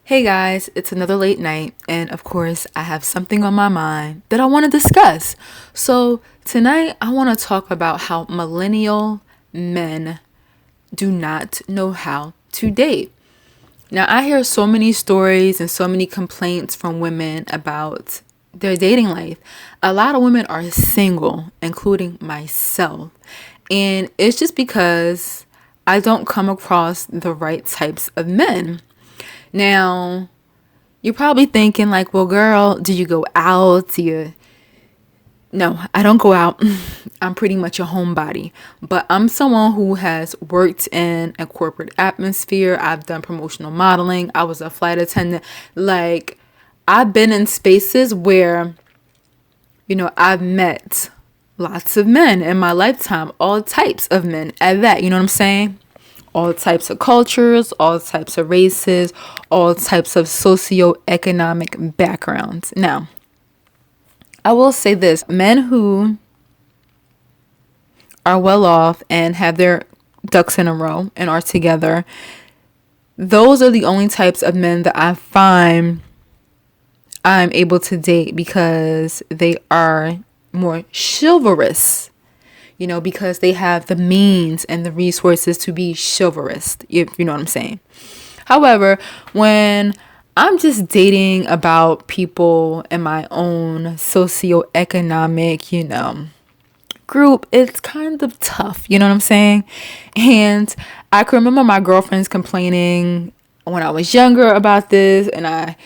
Hey guys, it's another late night, and of course, I have something on my mind that I want to discuss. So, tonight I want to talk about how millennial men do not know how to date. Now, I hear so many stories and so many complaints from women about their dating life. A lot of women are single, including myself, and it's just because I don't come across the right types of men. Now, you're probably thinking like, well, girl, do you go out? No, I don't go out. I'm pretty much a homebody, but I'm someone who has worked in a corporate atmosphere. I've done promotional modeling. I was a flight attendant. Like, I've been in spaces where, I've met lots of men in my lifetime, all types of men at that. You know what I'm saying? All types of cultures, all types of races, all types of socioeconomic backgrounds. Now, I will say this, men who are well off and have their ducks in a row and are together, those are the only types of men that I find I'm able to date because they are more chivalrous, because they have the means and the resources to be chivalrous, if you know what I'm saying. However, when I'm just dating about people in my own socioeconomic, group, it's kind of tough, you know what I'm saying? And I can remember my girlfriends complaining when I was younger about this, and I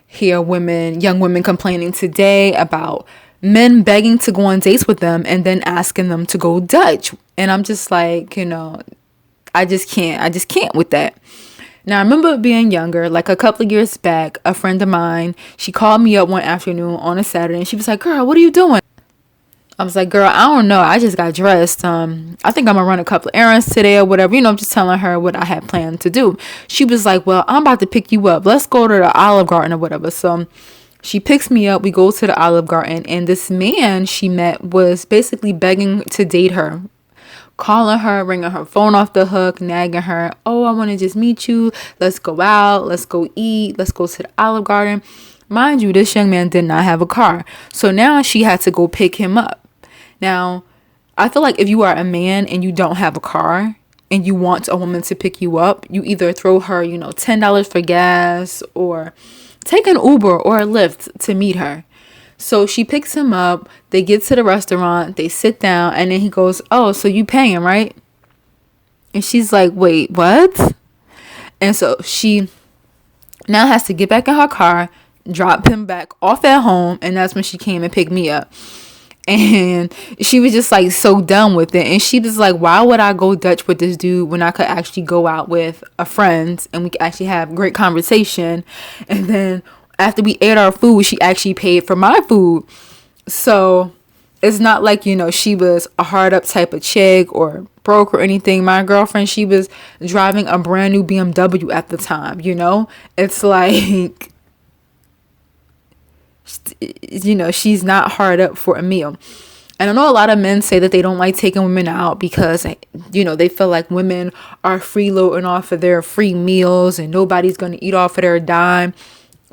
hear young women complaining today about men begging to go on dates with them and then asking them to go Dutch. And I'm just like, I just can't with that. Now, I remember being younger, like a couple of years back, a friend of mine, she called me up one afternoon on a Saturday and she was like, girl, what are you doing? I was like, girl, I don't know. I just got dressed. I think I'm gonna run a couple of errands today or whatever. Just telling her what I had planned to do. She was like, well, I'm about to pick you up. Let's go to the Olive Garden or whatever. So she picks me up. We go to the Olive Garden. And this man she met was basically begging to date her. Calling her, ringing her phone off the hook, nagging her. Oh, I want to just meet you. Let's go out. Let's go eat. Let's go to the Olive Garden. Mind you, this young man did not have a car. So now she had to go pick him up. Now, I feel like if you are a man and you don't have a car and you want a woman to pick you up, you either throw her, $10 for gas or take an Uber or a Lyft to meet her. So she picks him up, they get to the restaurant, they sit down, and then he goes, oh, so you paying, right? And she's like, wait, what? And so she now has to get back in her car, drop him back off at home, and that's when she came and picked me up. And she was just like so done with it. And she was like, why would I go Dutch with this dude when I could actually go out with a friend and we could actually have great conversation? And then after we ate our food, she actually paid for my food. So it's not like, she was a hard up type of chick or broke or anything. My girlfriend, she was driving a brand new BMW at the time, It's like, she's not hard up for a meal. And I know a lot of men say that they don't like taking women out because, they feel like women are freeloading off of their free meals and nobody's going to eat off of their dime.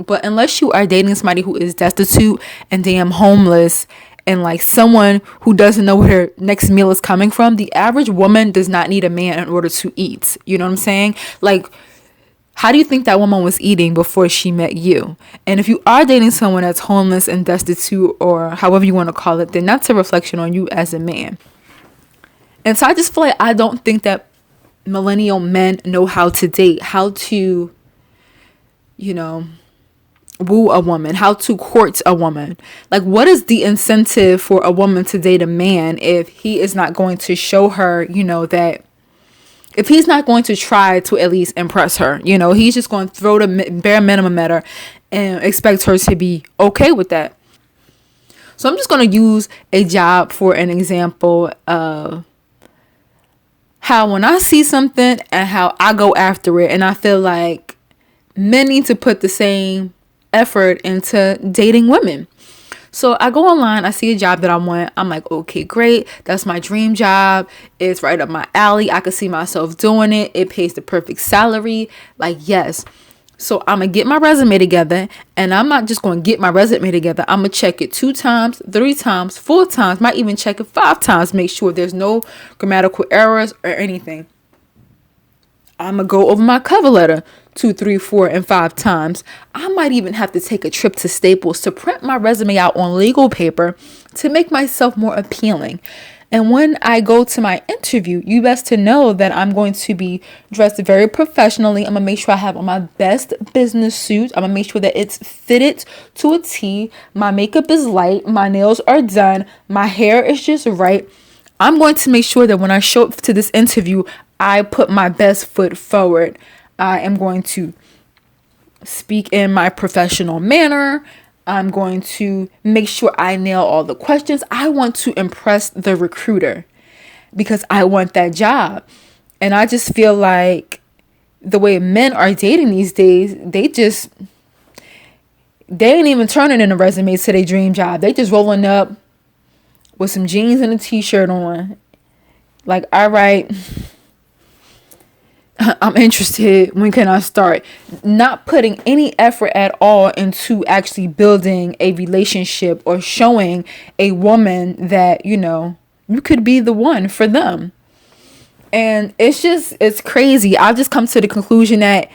But unless you are dating somebody who is destitute and damn homeless and like someone who doesn't know where their next meal is coming from, the average woman does not need a man in order to eat. You know what I'm saying? Like, how do you think that woman was eating before she met you? And if you are dating someone that's homeless and destitute or however you want to call it, then that's a reflection on you as a man. And so I just feel like I don't think that millennial men know how to date, how to, woo a woman, how to court a woman. Like, what is the incentive for a woman to date a man if he is not going to show her, that if he's not going to try to at least impress her, he's just going to throw the bare minimum at her and expect her to be okay with that. So I'm just going to use a job for an example of how when I see something and how I go after it, and I feel like men need to put the same effort into dating women. So I go online, I see a job that I want. I'm like, okay, great. That's my dream job. It's right up my alley. I could see myself doing it. It pays the perfect salary. Like, yes. So I'm going to get my resume together, and I'm not just going to get my resume together. I'm going to check it 2 times, 3 times, 4 times, might even check it 5 times, make sure there's no grammatical errors or anything. I'm going to go over my cover letter 2, 3, 4, and 5 times. I might even have to take a trip to Staples to print my resume out on legal paper to make myself more appealing. And when I go to my interview, you best to know that I'm going to be dressed very professionally. I'm going to make sure I have on my best business suit. I'm going to make sure that it's fitted to a T. My makeup is light. My nails are done. My hair is just right. I'm going to make sure that when I show up to this interview, I put my best foot forward. I am going to speak in my professional manner. I'm going to make sure I nail all the questions. I want to impress the recruiter because I want that job. And I just feel like the way men are dating these days, they ain't even turning in a resume to their dream job. They just rolling up with some jeans and a t-shirt on. Like, all right, I'm interested. When can I start? Not putting any effort at all into actually building a relationship or showing a woman that, you could be the one for them. And it's crazy. I've just come to the conclusion that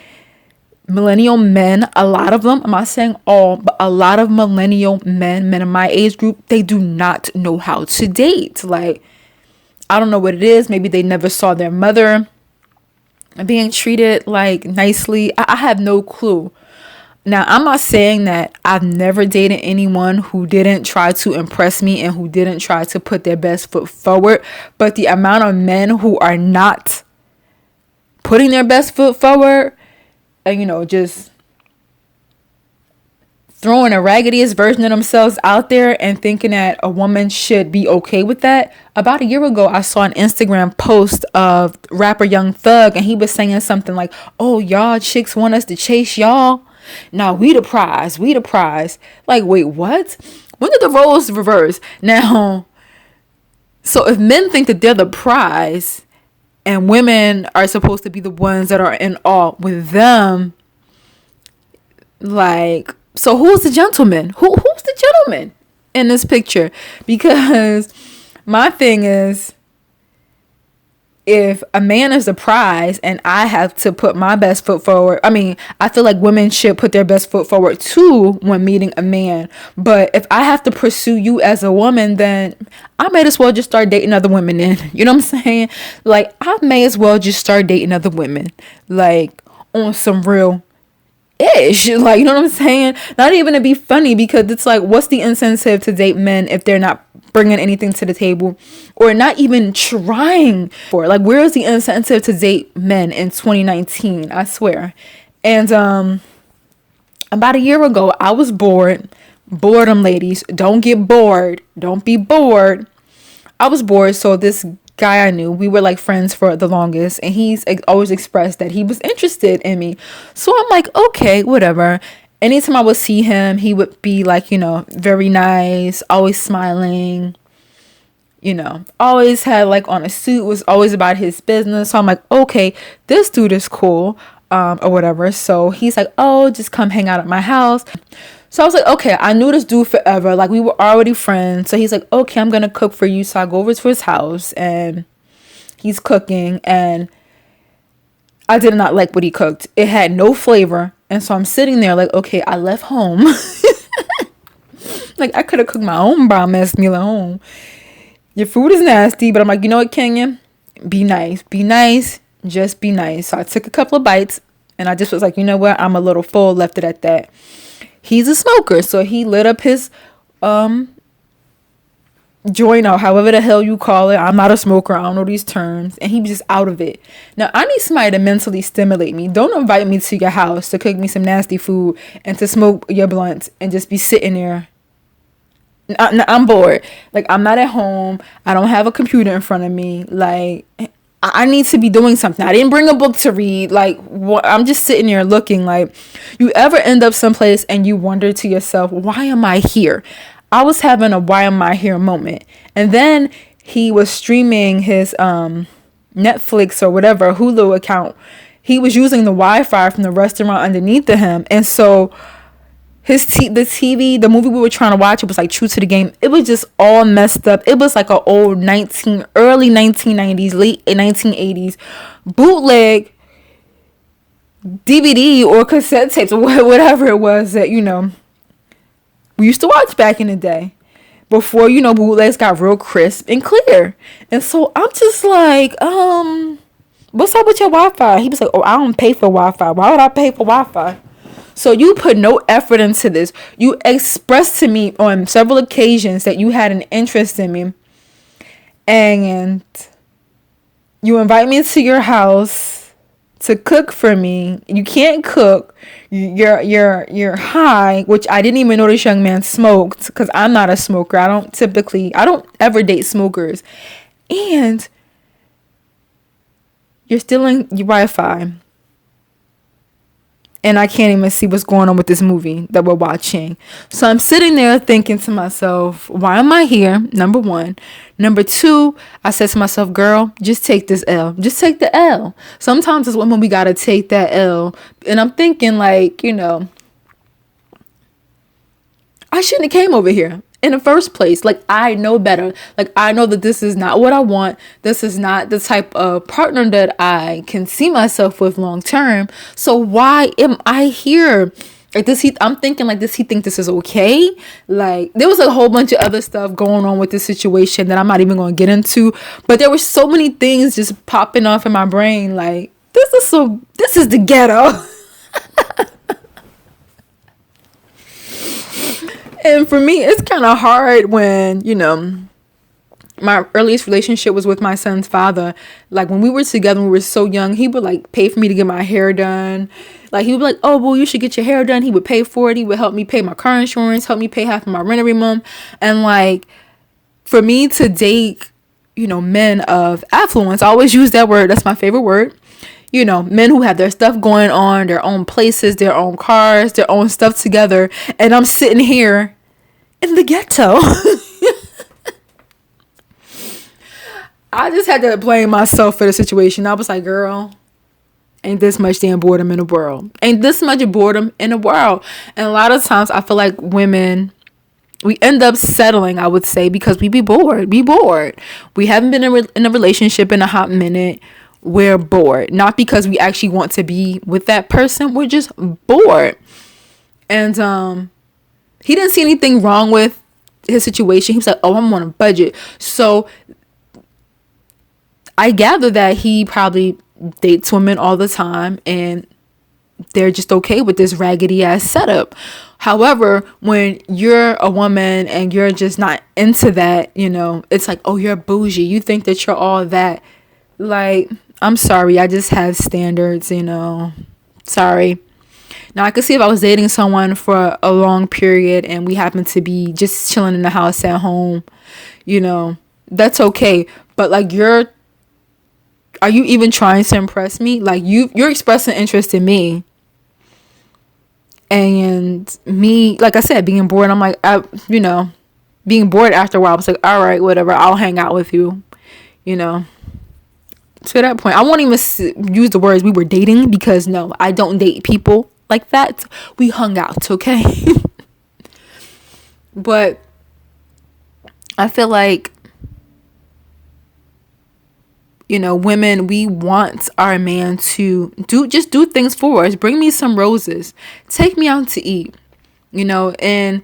millennial men, a lot of them, I'm not saying all, but a lot of millennial men in my age group, they do not know how to date. Like, I don't know what it is. Maybe they never saw their mother being treated like nicely. I have no clue. Now, I'm not saying that I've never dated anyone who didn't try to impress me and who didn't try to put their best foot forward. But the amount of men who are not putting their best foot forward and, just throwing a raggediest version of themselves out there and thinking that a woman should be okay with that. About a year ago, I saw an Instagram post of rapper Young Thug, and he was saying something like, "Oh, y'all chicks want us to chase y'all. Now we the prize. We the prize." Like, wait, what? When did the roles reverse? Now, so if men think that they're the prize and women are supposed to be the ones that are in awe with them, like, so who's the gentleman? Who's the gentleman in this picture? Because my thing is, if a man is the prize and I have to put my best foot forward, I feel like women should put their best foot forward too when meeting a man. But if I have to pursue you as a woman, then I may as well just start dating other women then. You know what I'm saying? Like, I may as well just start dating other women. Like, on some real ish, like, you know what I'm saying? Not even to be funny, because it's like, what's the incentive to date men if they're not bringing anything to the table or not even trying for, like, where is the incentive to date men in 2019? I swear. And about a year ago, I was bored. Boredom, ladies, don't get bored. Don't be bored. I was bored, so this guy I knew, we were like friends for the longest, and he's always expressed that he was interested in me. So I'm like, okay, whatever. Anytime I would see him, he would be like, very nice, always smiling, always had like on a suit, was always about his business. So I'm like, okay, this dude is cool, or whatever. So he's like, oh, just come hang out at my house. So I was like, okay, I knew this dude forever. Like, we were already friends. So he's like, okay, I'm going to cook for you. So I go over to his house and he's cooking, and I did not like what he cooked. It had no flavor. And so I'm sitting there like, okay, I left home. Like, I could have cooked my own brown mess meal at home. Your food is nasty. But I'm like, you know what, Kenya? Be nice. Be nice. Just be nice. So I took a couple of bites and I just was like, you know what? I'm a little full, left it at that. He's a smoker, so he lit up his joint, or however the hell you call it. I'm not a smoker. I don't know these terms. And he was just out of it. Now, I need somebody to mentally stimulate me. Don't invite me to your house to cook me some nasty food and to smoke your blunt and just be sitting there. I'm bored. Like, I'm not at home. I don't have a computer in front of me. Like, I need to be doing something. I didn't bring a book to read. Like, I'm just sitting here looking. Like, you ever end up someplace and you wonder to yourself, why am I here? I was having a why am I here moment. And then he was streaming his Netflix or whatever Hulu account. he was using the Wi-Fi from the restaurant underneath of him. And so the TV, the movie we were trying to watch, it was like True to the Game. It was just all messed up. It was like an old early 1990s, late 1980s bootleg DVD or cassette tapes or whatever it was that, we used to watch back in the day before, bootlegs got real crisp and clear. And so I'm just like, what's up with your Wi-Fi? He was like, oh, I don't pay for Wi-Fi. Why would I pay for Wi-Fi? So you put no effort into this. You expressed to me on several occasions that you had an interest in me. And you invite me to your house to cook for me. You can't cook. You're high, which I didn't even know this young man smoked, because I'm not a smoker. I don't ever date smokers. And you're stealing your Wi-Fi. And I can't even see what's going on with this movie that we're watching. So I'm sitting there thinking to myself, why am I here? Number one. Number two, I said to myself, girl, just take this L. Just take the L. Sometimes as women, we got to take that L. And I'm thinking like, I shouldn't have came over here in the first place. Like, I know better. Like, I know that this is not what I want. This is not the type of partner that I can see myself with long term. So why am I here? Like, I'm thinking like, does he think this is okay? Like, there was a whole bunch of other stuff going on with this situation that I'm not even going to get into. But there were so many things just popping off in my brain. Like, this is the ghetto. And for me, it's kind of hard when, my earliest relationship was with my son's father. Like, when we were together, when we were so young, he would like pay for me to get my hair done. Like, he would be like, oh, well, you should get your hair done. He would pay for it. He would help me pay my car insurance, help me pay half of my rent every month. And like, for me to date, men of affluence, I always use that word. That's my favorite word. Men who have their stuff going on, their own places, their own cars, their own stuff together. And I'm sitting here in the ghetto. I just had to blame myself for the situation. I was like, girl, ain't this much damn boredom in the world. Ain't this much boredom in the world. And a lot of times I feel like women, we end up settling, I would say, because we be bored. We haven't been in a relationship in a hot minute. We're bored. Not because we actually want to be with that person. We're just bored. And he didn't see anything wrong with his situation. He was like, oh, I'm on a budget. So I gather that he probably dates women all the time and they're just okay with this raggedy ass setup. However, when you're a woman and you're just not into that, it's like, oh, you're bougie. You think that you're all that. Like, I'm sorry. I just have standards, Sorry. Now, I could see if I was dating someone for a long period and we happen to be just chilling in the house at home, that's okay. But like, are you even trying to impress me? Like, you're expressing interest in me. And me, like I said, being bored, I'm like, being bored after a while, I was like, all right, whatever, I'll hang out with you, To that point, I won't even use the words we were dating, because no, I don't date people like that. We hung out, okay? But I feel like, women, we want our man to do things for us. Bring me some roses. Take me out to eat, and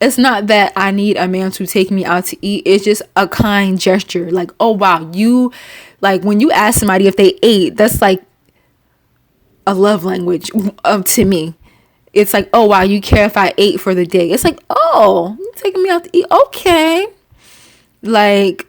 it's not that I need a man to take me out to eat. It's just a kind gesture. Like, oh, wow, when you ask somebody if they ate, that's like a love language to me. It's like, oh, wow, you care if I ate for the day. It's like, oh, you taking me out to eat. Okay. Like,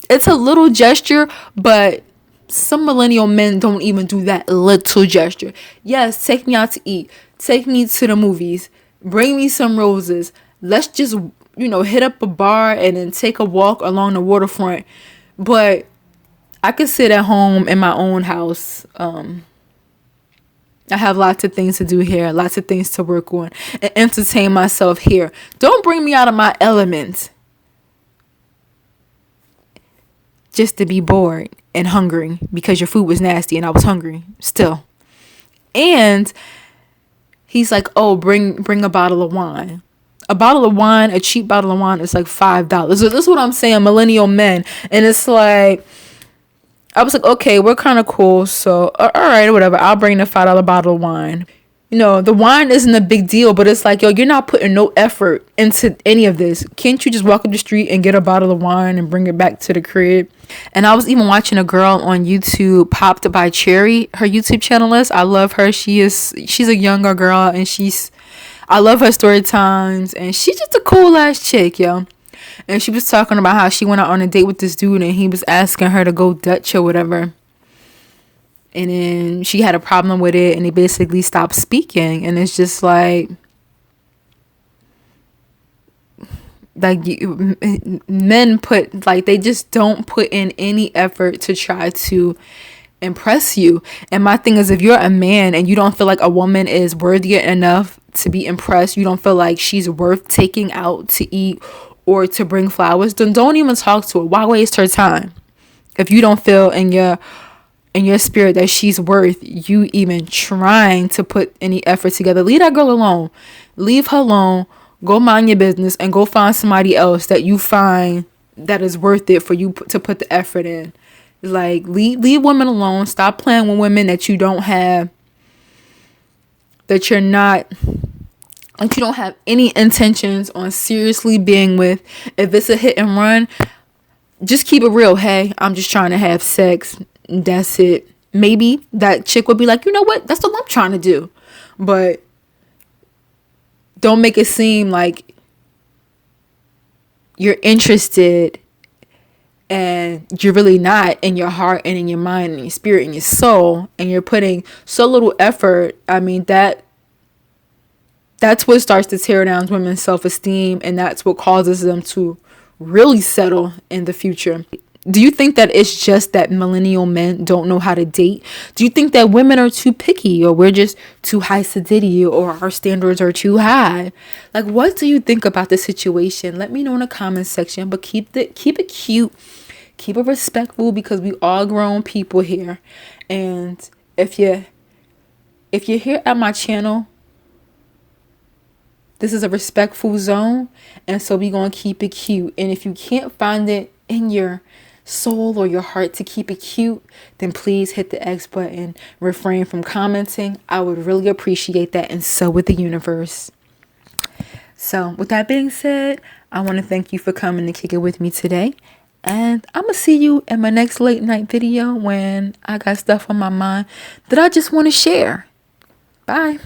it's a little gesture, but some millennial men don't even do that little gesture. Yes, take me out to eat. Take me to the movies. Bring me some roses. Let's just, hit up a bar and then take a walk along the waterfront. But I could sit at home in my own house. I have lots of things to do here, lots of things to work on, and entertain myself here. Don't bring me out of my element just to be bored and hungry because your food was nasty and I was hungry still. And he's like, oh, bring a bottle of wine. A bottle of wine, a cheap bottle of wine is like $5. So this is what I'm saying, millennial men. And it's like, I was like, okay, we're kind of cool. So, all right, whatever. I'll bring the $5 bottle of wine. You know, the wine isn't a big deal, but it's like, yo, you're not putting no effort into any of this. Can't you just walk up the street and get a bottle of wine and bring it back to the crib? And I was even watching a girl on YouTube, Popped by Cherry. Her YouTube channel is. I love her. She's a younger girl, and I love her story times, and she's just a cool ass chick, yo. And she was talking about how she went out on a date with this dude, and he was asking her to go Dutch or whatever. And then she had a problem with it, and they basically stopped speaking. And it's just like men put, like, they just don't put in any effort to try to impress you. And my thing is, if you're a man and you don't feel like a woman is worthy enough to be impressed, you don't feel like she's worth taking out to eat or to bring flowers, then don't even talk to her. Why waste her time? If you don't feel in your spirit that she's worth you even trying to put any effort together, leave that girl alone. Leave her alone. Go mind your business and go find somebody else that you find that is worth it for you to put the effort in. Like, leave women alone. Stop playing with women that you don't have, that you don't have any intentions on seriously being with. If it's a hit and run, just keep it real. Hey, I'm just trying to have sex. That's it. Maybe that chick would be like, you know what? That's what I'm trying to do. But don't make it seem like you're interested and you're really not, in your heart and in your mind and your spirit and your soul, and you're putting so little effort. I mean, that's what starts to tear down women's self-esteem, and that's what causes them to really settle in the future. Do you think that it's just that millennial men don't know how to date? Do you think that women are too picky, or we're just too high sedity, or our standards are too high? Like, what do you think about the situation? Let me know in the comment section, but keep it cute. Keep it respectful, because we all grown people here. And if you're here at my channel, this is a respectful zone, and so we're going to keep it cute. And if you can't find it in your soul or your heart to keep it cute, then please hit the X button, refrain from commenting. I would really appreciate that, and so would the universe. So with that being said, I want to thank you for coming to kick it with me today, and I'm gonna see you in my next late night video when I got stuff on my mind that I just want to share. Bye.